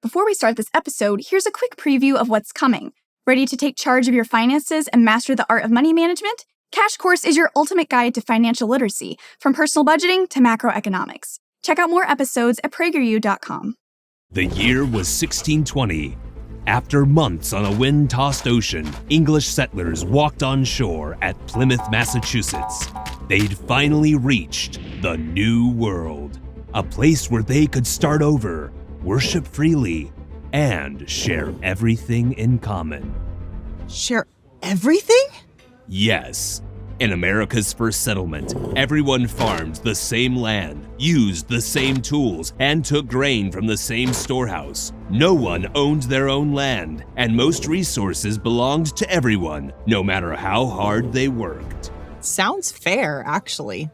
Before we start this episode, here's a quick preview of what's coming. Ready to take charge of your finances and master the art of money management? Cash Course is your ultimate guide to financial literacy, from personal budgeting to macroeconomics. Check out more episodes at PragerU.com. The year was 1620. After months on a wind-tossed ocean, English settlers walked on shore at Plymouth, Massachusetts. They'd finally reached the New World, a place where they could start over, worship freely, and share everything in common. Share everything? Yes. In America's first settlement, everyone farmed the same land, used the same tools, and took grain from the same storehouse. No one owned their own land, and most resources belonged to everyone, no matter how hard they worked. Sounds fair, actually.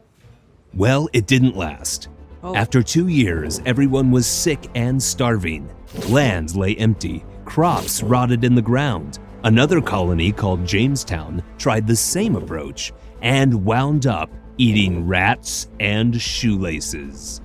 Well, it didn't last. After 2 years, everyone was sick and starving. Lands lay empty, crops rotted in the ground. Another colony called Jamestown tried the same approach and wound up eating rats and shoelaces.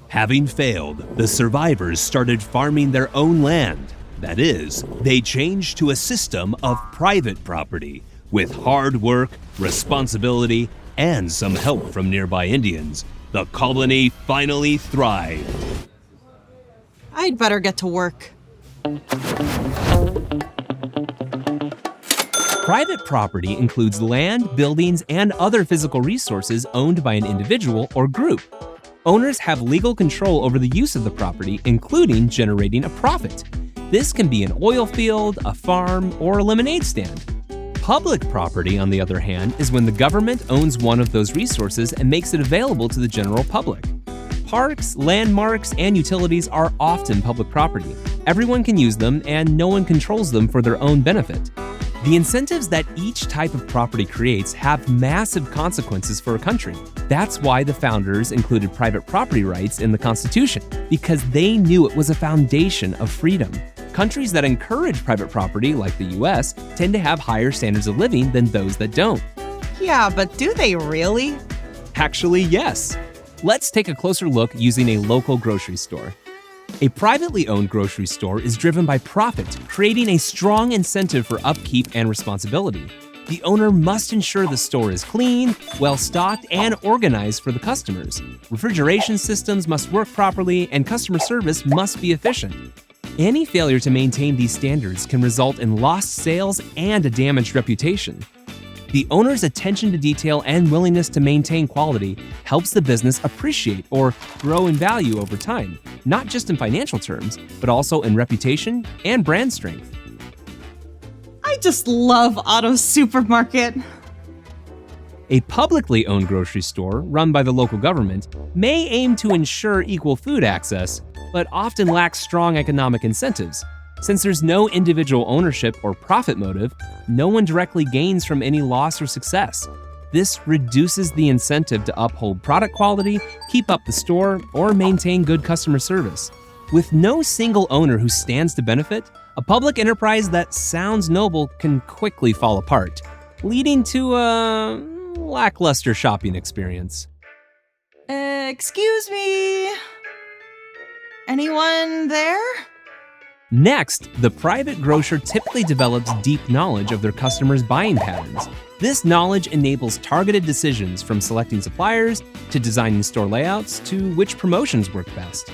Having failed, the survivors started farming their own land. That is, they changed to a system of private property with hard work, responsibility, and some help from nearby Indians. The colony finally thrived. I'd better get to work. Private property includes land, buildings, and other physical resources owned by an individual or group. Owners have legal control over the use of the property, including generating a profit. This can be an oil field, a farm, or a lemonade stand. Public property, on the other hand, is when the government owns one of those resources and makes it available to the general public. Parks, landmarks, and utilities are often public property. Everyone can use them, and no one controls them for their own benefit. The incentives that each type of property creates have massive consequences for a country. That's why the founders included private property rights in the Constitution, because they knew it was a foundation of freedom. Countries that encourage private property, like the US, tend to have higher standards of living than those that don't. Yeah, but do they really? Actually, yes. Let's take a closer look using a local grocery store. A privately owned grocery store is driven by profit, creating a strong incentive for upkeep and responsibility. The owner must ensure the store is clean, well-stocked, and organized for the customers. Refrigeration systems must work properly, and customer service must be efficient. Any failure to maintain these standards can result in lost sales and a damaged reputation. The owner's attention to detail and willingness to maintain quality helps the business appreciate or grow in value over time, not just in financial terms, but also in reputation and brand strength. I just love Otto's Supermarket. A publicly owned grocery store, run by the local government, may aim to ensure equal food access, but often lacks strong economic incentives. Since there's no individual ownership or profit motive, no one directly gains from any loss or success. This reduces the incentive to uphold product quality, keep up the store, or maintain good customer service. With no single owner who stands to benefit, a public enterprise that sounds noble can quickly fall apart, leading to a lackluster shopping experience. Excuse me? Anyone there? Next, the private grocer typically develops deep knowledge of their customers' buying patterns. This knowledge enables targeted decisions, from selecting suppliers to designing store layouts to which promotions work best.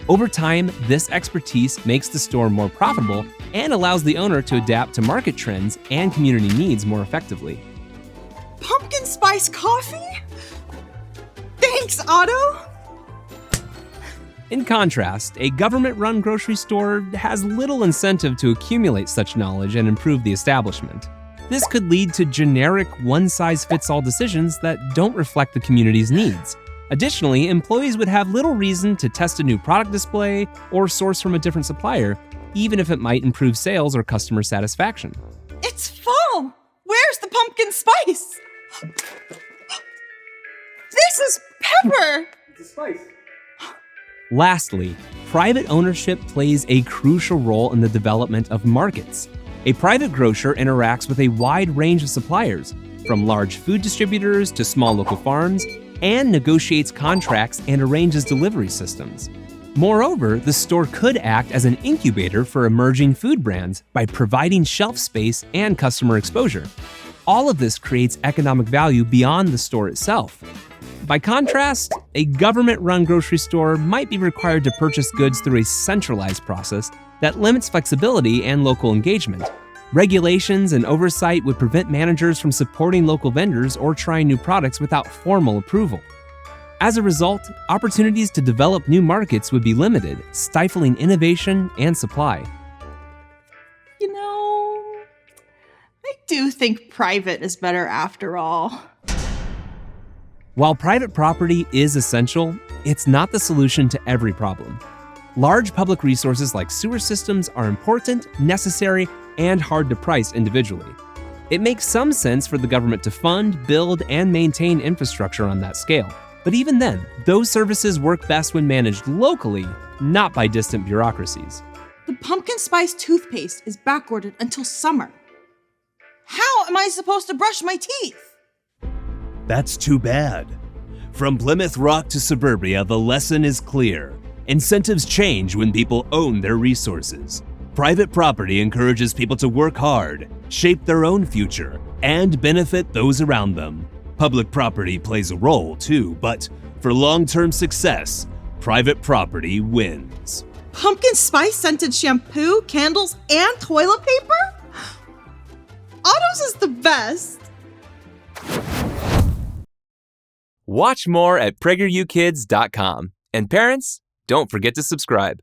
Over time, this expertise makes the store more profitable and allows the owner to adapt to market trends and community needs more effectively. Pumpkin spice coffee? Thanks, Otto! In contrast, a government-run grocery store has little incentive to accumulate such knowledge and improve the establishment. This could lead to generic, one-size-fits-all decisions that don't reflect the community's needs. Additionally, employees would have little reason to test a new product display or source from a different supplier, even if it might improve sales or customer satisfaction. It's fall! Where's the pumpkin spice? This is pepper! It's a spice. Lastly, private ownership plays a crucial role in the development of markets. A private grocer interacts with a wide range of suppliers, from large food distributors to small local farms, and negotiates contracts and arranges delivery systems. Moreover, the store could act as an incubator for emerging food brands by providing shelf space and customer exposure. All of this creates economic value beyond the store itself. By contrast, a government-run grocery store might be required to purchase goods through a centralized process that limits flexibility and local engagement. Regulations and oversight would prevent managers from supporting local vendors or trying new products without formal approval. As a result, opportunities to develop new markets would be limited, stifling innovation and supply. You know, I do think private is better after all. While private property is essential, it's not the solution to every problem. Large public resources like sewer systems are important, necessary, and hard to price individually. It makes some sense for the government to fund, build, and maintain infrastructure on that scale. But even then, those services work best when managed locally, not by distant bureaucracies. The pumpkin spice toothpaste is backordered until summer. How am I supposed to brush my teeth? That's too bad. From Plymouth Rock to suburbia, the lesson is clear. Incentives change when people own their resources. Private property encourages people to work hard, shape their own future, and benefit those around them. Public property plays a role too, but for long-term success, private property wins. Pumpkin spice scented shampoo, candles, and toilet paper? Otto's is the best. Watch more at PragerUkids.com. And parents, don't forget to subscribe.